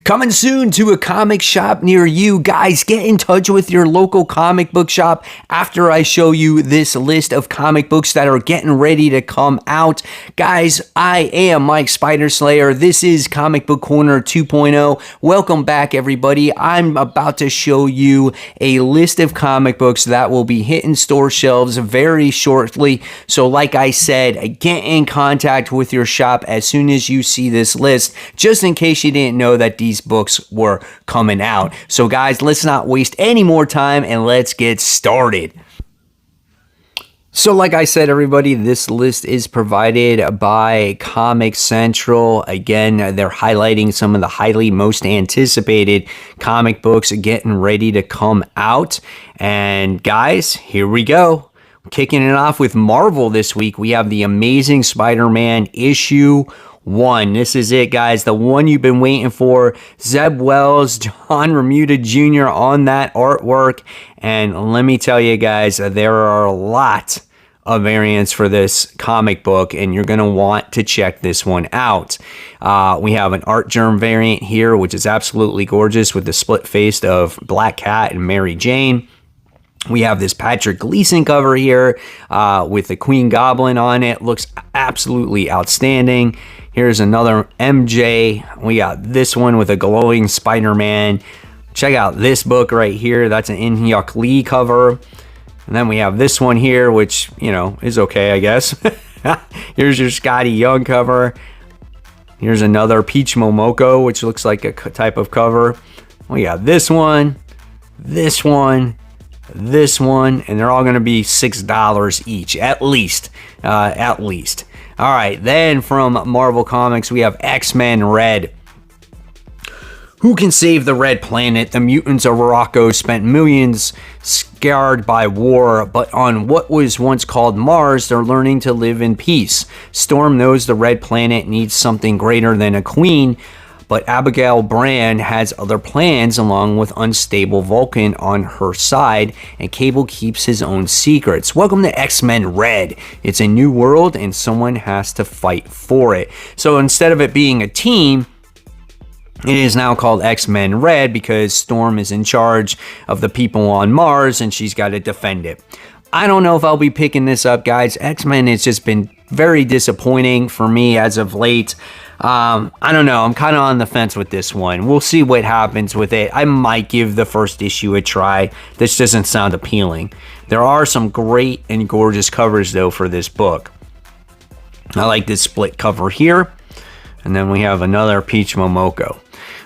Coming soon to a comic shop near you. Guys, get in touch with your local comic book shop after I show you this list of comic books that are getting ready to come out. Guys, I am Mike Spider Slayer. This is Comic Book Corner 2.0. Welcome back, everybody. I'm about to show you a list of comic books that will be hitting store shelves very shortly. So like I said, get in contact with your shop as soon as you see this list, just in case you didn't know that these books were coming out. So guys, let's not waste any more time and let's get started. So like I said, everybody, this list is provided by Comic Central. Again, they're highlighting some of the most anticipated comic books getting ready to come out. And guys, here we go. Kicking it off with Marvel this week, we have the Amazing Spider-Man issue 1. This is it, guys. The one you've been waiting for. Zeb Wells, John Romita Jr. on that artwork. And let me tell you guys, there are a lot of variants for this comic book, and you're going to want to check this one out. We have an Art Germ variant here, which is absolutely gorgeous with the split face of Black Cat and Mary Jane. We have this Patrick Gleason cover here with the Queen Goblin on it. Looks absolutely outstanding. Here's another MJ. We got this one with a glowing Spider-Man. Check out this book right here. That's an In-Hyuk Lee cover. And then we have this one here, which, you know, is okay, I guess. Here's your Scotty Young cover. Here's another Peach Momoko, which looks like a type of cover. We got this one, this one, this one, and they're all going to be $6 each, at least. All right, then from Marvel Comics, we have X-Men Red. Who can save the Red Planet? The mutants of Morocco spent millions scarred by war, but on what was once called Mars, they're learning to live in peace. Storm knows the Red Planet needs something greater than a queen, but Abigail Brand has other plans along with unstable Vulcan on her side, and Cable keeps his own secrets. Welcome to X-Men Red. It's a new world and someone has to fight for it. So instead of it being a team, it is now called X-Men Red because Storm is in charge of the people on Mars and she's got to defend it. I don't know if I'll be picking this up, guys. X-Men has just been very disappointing for me as of late. I don't know. I'm kind of on the fence with this one. We'll see what happens with it. I might give the first issue a try. This doesn't sound appealing. There are some great and gorgeous covers, though, for this book. I like this split cover here. And then we have another Peach Momoko.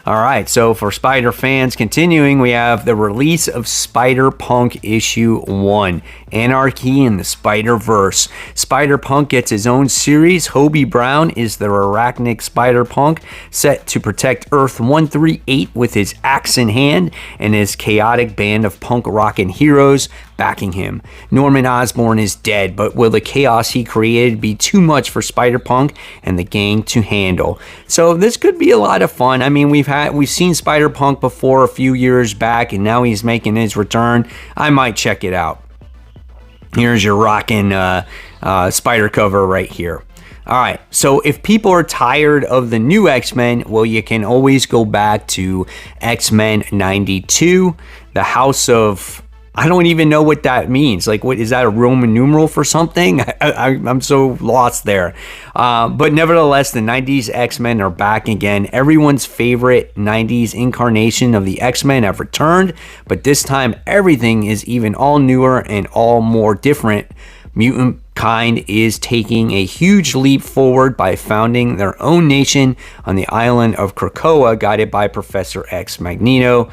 All right, so for Spider fans, continuing, we have the release of Spider-Punk issue 1, Anarchy in the Spider-Verse. Spider-Punk gets his own series. Hobie Brown is the arachnic Spider-Punk, set to protect Earth 138 with his axe in hand and his chaotic band of punk rockin' heroes backing him. Norman Osborn is dead, but will the chaos he created be too much for Spider-Punk and the gang to handle? So this could be a lot of fun. I mean, we've seen Spider-Punk before a few years back, and now he's making his return. I might check it out. Here's your rockin' Spider cover right here. All right, so if people are tired of the new X-Men, well, you can always go back to X-Men 92, the House of... I don't even know what that means. Like, what is that, a Roman numeral for something? I'm so lost there. But nevertheless, the 90s X-Men are back again. Everyone's favorite 90s incarnation of the X-Men have returned, but this time everything is even all newer and all more different. Mutant kind is taking a huge leap forward by founding their own nation on the island of Krakoa, guided by Professor X Magneto.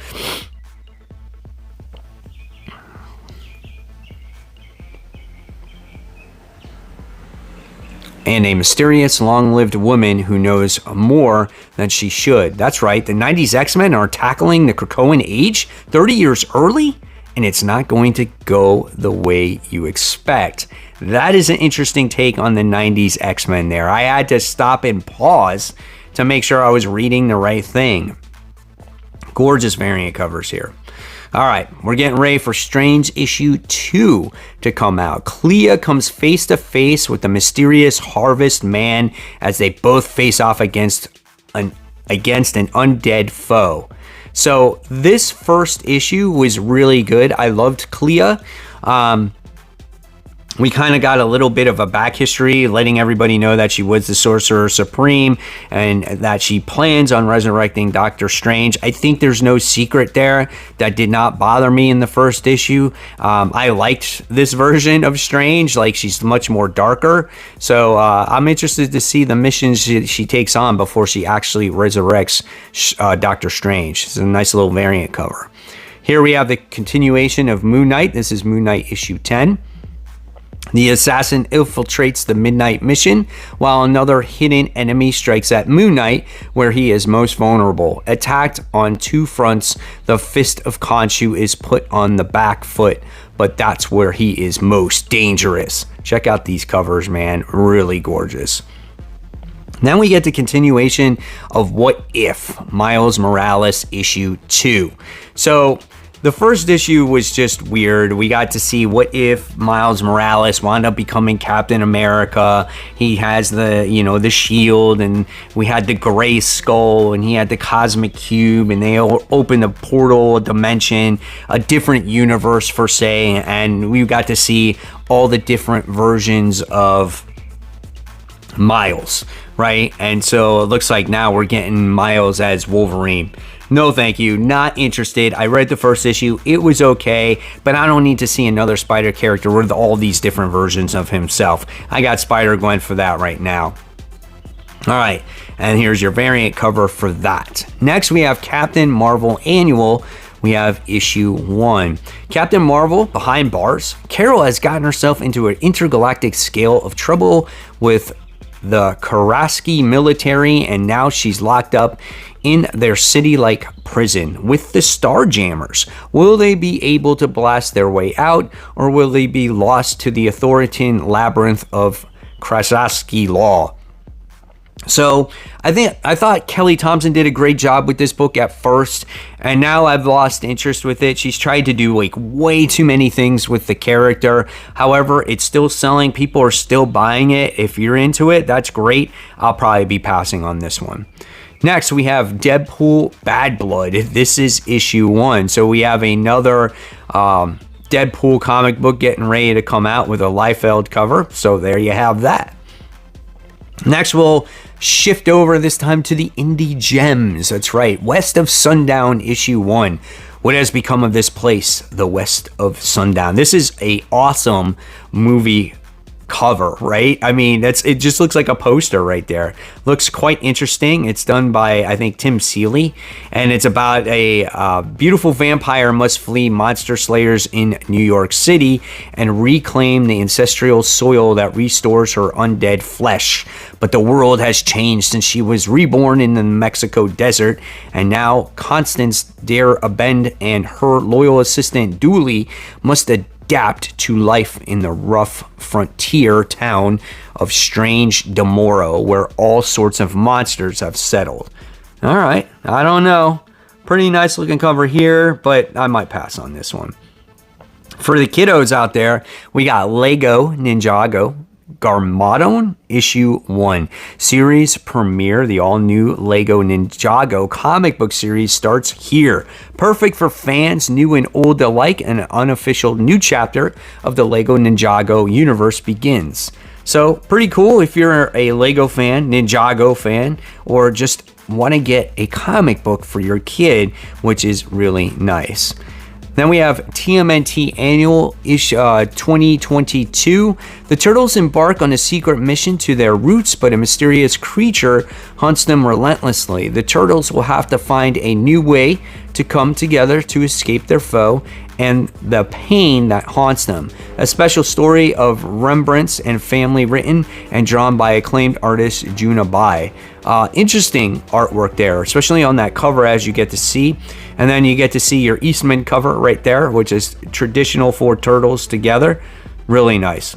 And a mysterious, long-lived woman who knows more than she should. That's right, the 90s X-Men are tackling the Krakoan age 30 years early, and it's not going to go the way you expect. That is an interesting take on the 90s X-Men there. I had to stop and pause to make sure I was reading the right thing. Gorgeous variant covers here. All right, we're getting ready for Strange issue 2 to come out. Clea comes face to face with the mysterious Harvest Man as they both face off against an against an undead foe. So this first issue was really good. I loved Clea. We kind of got a little bit of a back history, letting everybody know that she was the Sorcerer Supreme and that she plans on resurrecting Doctor Strange. I think there's no secret there. That did not bother me in the first issue. I liked this version of Strange. Like, she's much more darker. So I'm interested to see the missions she takes on before she actually resurrects Doctor Strange. It's a nice little variant cover. Here we have the continuation of Moon Knight. This is Moon Knight issue 10. The assassin infiltrates the Midnight Mission, while another hidden enemy strikes at Moon Knight, where he is most vulnerable. Attacked on two fronts, the Fist of Khonshu is put on the back foot, but that's where he is most dangerous. Check out these covers, man. Really gorgeous. Then we get the continuation of What If, Miles Morales issue 2. So the first issue was just weird. We got to see what if Miles Morales wound up becoming Captain America. He has the, the shield, and we had the gray skull, and he had the cosmic cube, and they opened a portal, a dimension, a different universe per se, and we got to see all the different versions of Miles, right? And so it looks like now we're getting Miles as Wolverine. No, thank you. Not interested. I read the first issue. It was okay, but I don't need to see another Spider character with all these different versions of himself. I got Spider-Gwen for that right now. All right, and here's your variant cover for that. Next, we have Captain Marvel Annual. We have issue 1. Captain Marvel, behind bars. Carol has gotten herself into an intergalactic scale of trouble with the Karaski military, and now she's locked up in their city-like prison with the Starjammers. Will they be able to blast their way out, or will they be lost to the Authoritan labyrinth of Krasaski law? So I thought Kelly Thompson did a great job with this book at first, and now I've lost interest with it. She's tried to do like way too many things with the character. However, it's still selling. People are still buying it. If you're into it, that's great. I'll probably be passing on this one. Next, we have Deadpool Bad Blood. This is issue 1. So we have another Deadpool comic book getting ready to come out with a Liefeld cover. So there you have that. Next, we'll shift over this time to the Indie Gems. That's right, West of Sundown issue 1. What has become of this place, the West of Sundown? This is a awesome movie cover, right? I mean, it just looks like a poster right there. Looks quite interesting. It's done by, I think, Tim Seeley, and it's about a beautiful vampire must flee monster slayers in New York City and reclaim the ancestral soil that restores her undead flesh. But the world has changed since she was reborn in the Mexico desert, and now Constance Dare Abend and her loyal assistant Dooley must adapt to life in the rough frontier town of Strange Demoro, where all sorts of monsters have settled. All right, I don't know. Pretty nice looking cover here, but I might pass on this one. For the kiddos out there, we got Lego Ninjago Garmadon issue 1. Series premiere. The all-new Lego Ninjago comic book series starts here. Perfect for fans new and old alike, and an unofficial new chapter of the Lego Ninjago universe begins. So pretty cool if you're a Lego fan, Ninjago fan, or just want to get a comic book for your kid, which is really nice. Then we have TMNT Annual Issue 2022. The Turtles embark on a secret mission to their roots, but a mysterious creature hunts them relentlessly. The Turtles will have to find a new way to come together to escape their foe and the pain that haunts them. A special story of Rembrandt's and family, written and drawn by acclaimed artist Juna Bai. Interesting artwork there, especially on that cover, as you get to see. And then you get to see your Eastman cover right there, which is traditional for Turtles together. Really nice.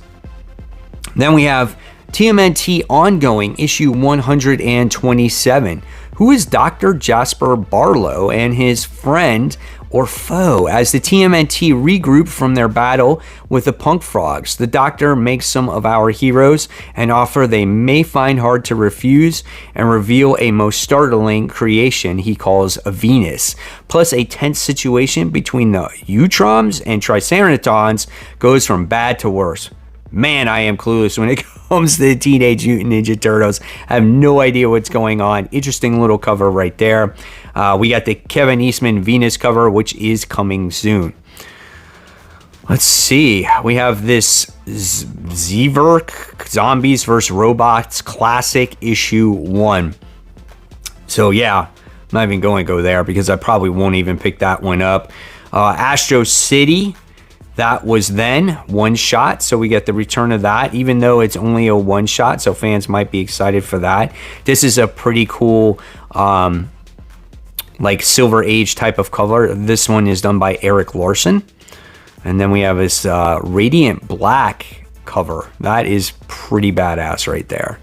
Then we have TMNT Ongoing, issue 127. Who is Dr. Jasper Barlow and his friend or foe? As the TMNT regroup from their battle with the Punk Frogs, the Doctor makes some of our heroes an offer they may find hard to refuse and reveal a most startling creation he calls a Venus. Plus, a tense situation between the Utroms and Triceratons goes from bad to worse. Man, I am clueless when it comes to the Teenage Mutant Ninja Turtles. I have no idea what's going on. Interesting little cover right there. We got the Kevin Eastman Venus cover, which is coming soon. Let's see. We have this Zverk Zombies vs. Robots Classic Issue 1. So yeah, I'm not even going to go there because I probably won't even pick that one up. Astro City. That was then one shot, so we get the return of that, even though it's only a one shot, so fans might be excited for that. This is a pretty cool, like Silver Age type of cover. This one is done by Eric Larson. And then we have this Radiant Black cover. That is pretty badass right there.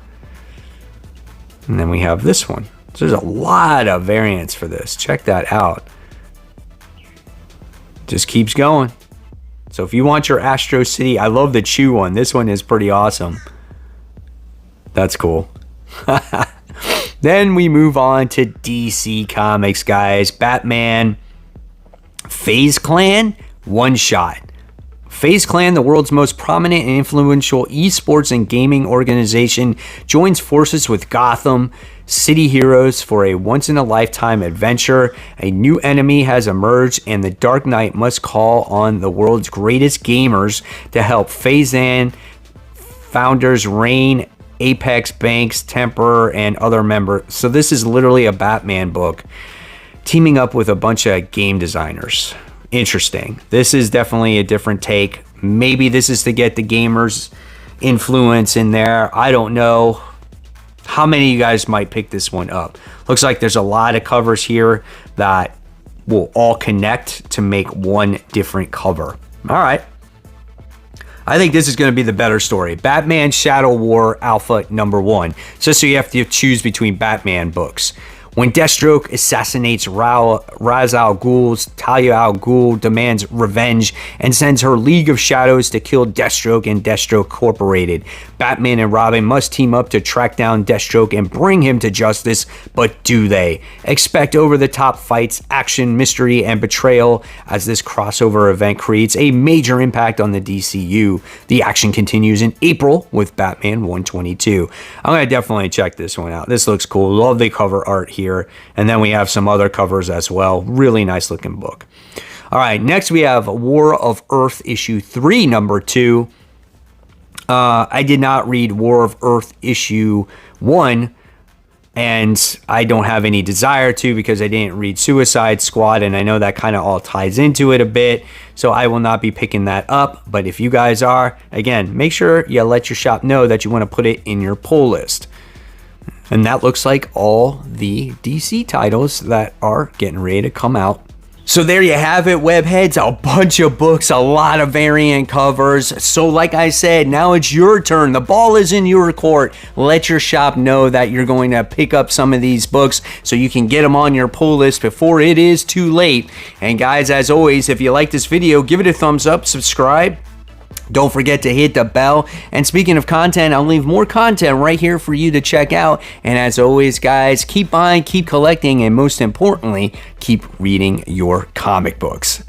And then we have this one. So there's a lot of variants for this. Check that out. Just keeps going. So if you want your Astro City, I love the Chew one. This one is pretty awesome. That's cool. Then we move on to DC Comics, guys. Batman FaZe Clan, one shot. FaZe Clan, the world's most prominent and influential esports and gaming organization, joins forces with Gotham City heroes for a once-in-a-lifetime adventure. A new enemy has emerged, and the Dark Knight must call on the world's greatest gamers to help phase in founders Rain, Apex, Banks, Temper, and other members. So this is literally a Batman book teaming up with a bunch of game designers. Interesting. This is definitely a different take. Maybe this is to get the gamers influence in there. I don't know. How many of you guys might pick this one up? Looks like there's a lot of covers here that will all connect to make one different cover. All right. I think this is going to be the better story. Batman Shadow War Alpha #1. Just so you have to choose between Batman books. When Deathstroke assassinates Ra's al Ghul, Talia al Ghul demands revenge and sends her League of Shadows to kill Deathstroke and Deathstroke Corporated. Batman and Robin must team up to track down Deathstroke and bring him to justice, but do they? Expect over-the-top fights, action, mystery, and betrayal as this crossover event creates a major impact on the DCU. The action continues in April with Batman 122. I'm going to definitely check this one out. This looks cool. Love the cover art here. And then we have some other covers as well. Really nice looking book. All right, next we have War of Earth issue 3, #2. I did not read War of Earth issue 1, and I don't have any desire to because I didn't read Suicide Squad, and I know that kind of all ties into it a bit, so I will not be picking that up. But if you guys are, again, make sure you let your shop know that you want to put it in your pull list. And that looks like all the DC titles that are getting ready to come out. So there you have it, webheads. A bunch of books, a lot of variant covers. So like I said, now it's your turn. The ball is in your court. Let your shop know that you're going to pick up some of these books so you can get them on your pull list before it is too late. And guys, as always, if you like this video, give it a thumbs up, subscribe. Don't forget to hit the bell. And speaking of content, I'll leave more content right here for you to check out. And as always, guys, keep buying, keep collecting, and most importantly, keep reading your comic books.